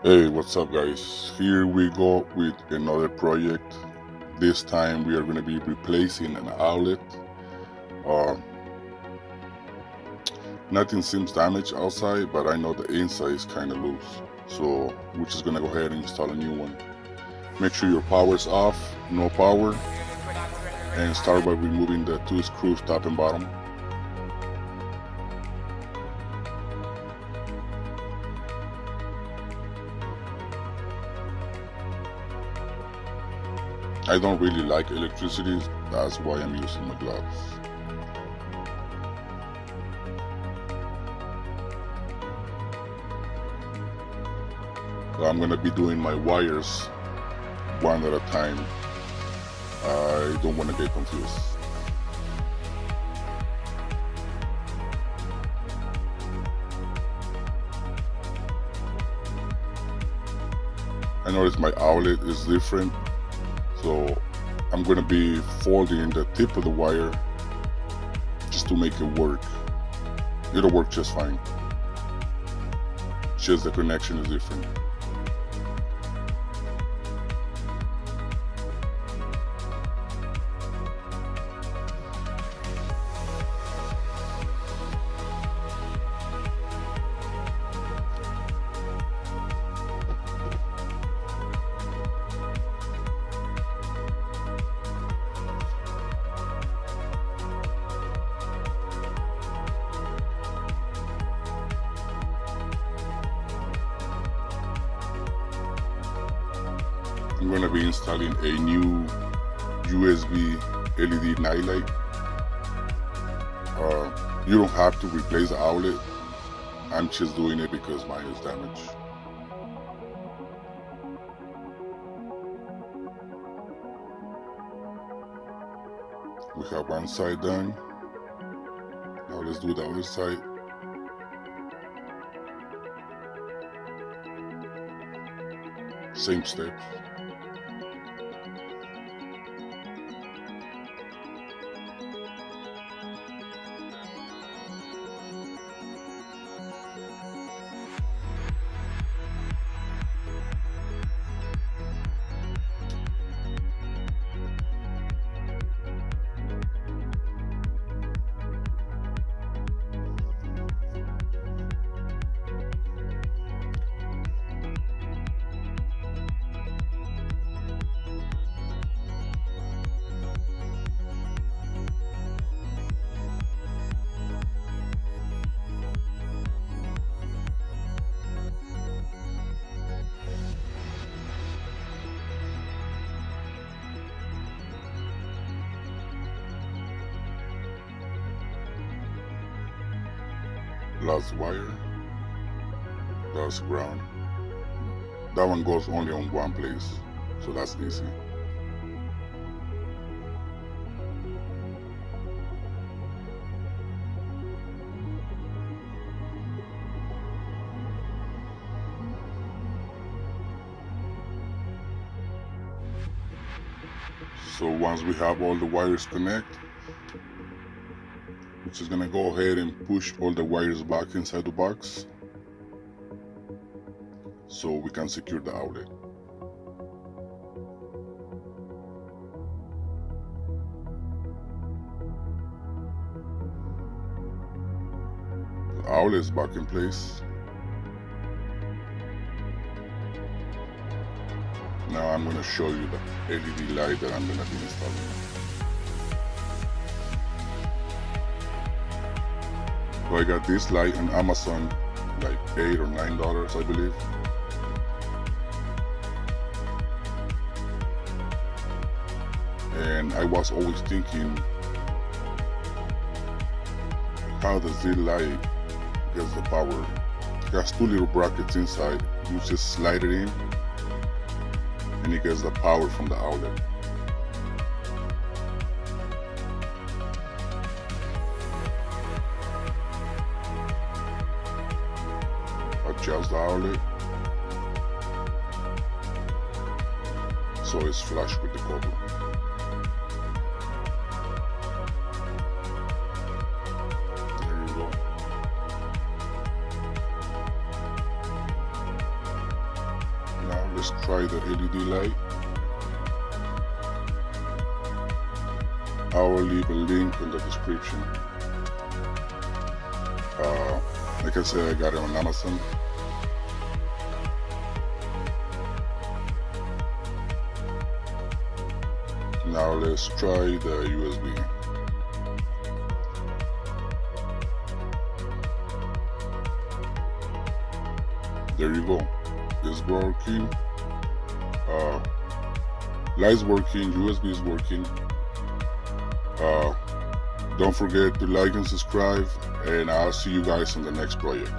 Hey, what's up, guys? Here we go with another project. This time we are going to be replacing an outlet. Uh, Nothing seems damaged outside, but I know the inside is kind of loose. So we're just going to go ahead and install a new one. Make sure your power's off, no power, and start by removing the two screws top and bottom. I don't really like electricity, that's why I'm using my gloves. So I'm gonna be doing my wires one at a time. I don't want to get confused. I notice my outlet is different, so I'm gonna be folding the tip of the wire just to make it work. It'll work just fine. Just the connection is different. I'm going to be installing a new USB LED nightlight. You don't have to replace the outlet. I'm just doing it because mine is damaged. We have one side done. Now let's do the other side. Same steps. Last wire, last ground. That one goes only on one place, so that's easy. So once we have all the wires connected, we're just gonna go ahead and push all the wires back inside the box so we can secure the outlet. The outlet is back in place. Now I'm gonna show you the LED light that I'm gonna be installing. So I got this light on Amazon, like $8 or $9, I believe. And I was always thinking, how does this light get the power? It has two little brackets inside. You just slide it in, and it gets the power from the outlet. Adjust the outlet so it's flush with the cover. There you go. let's try the LED light. I will leave a link in the description. Like I said, I got it on Amazon. Now let's try the USB. There you go. It's working. Light's working. USB is working. Don't forget to like and subscribe, and I'll see you guys on the next project.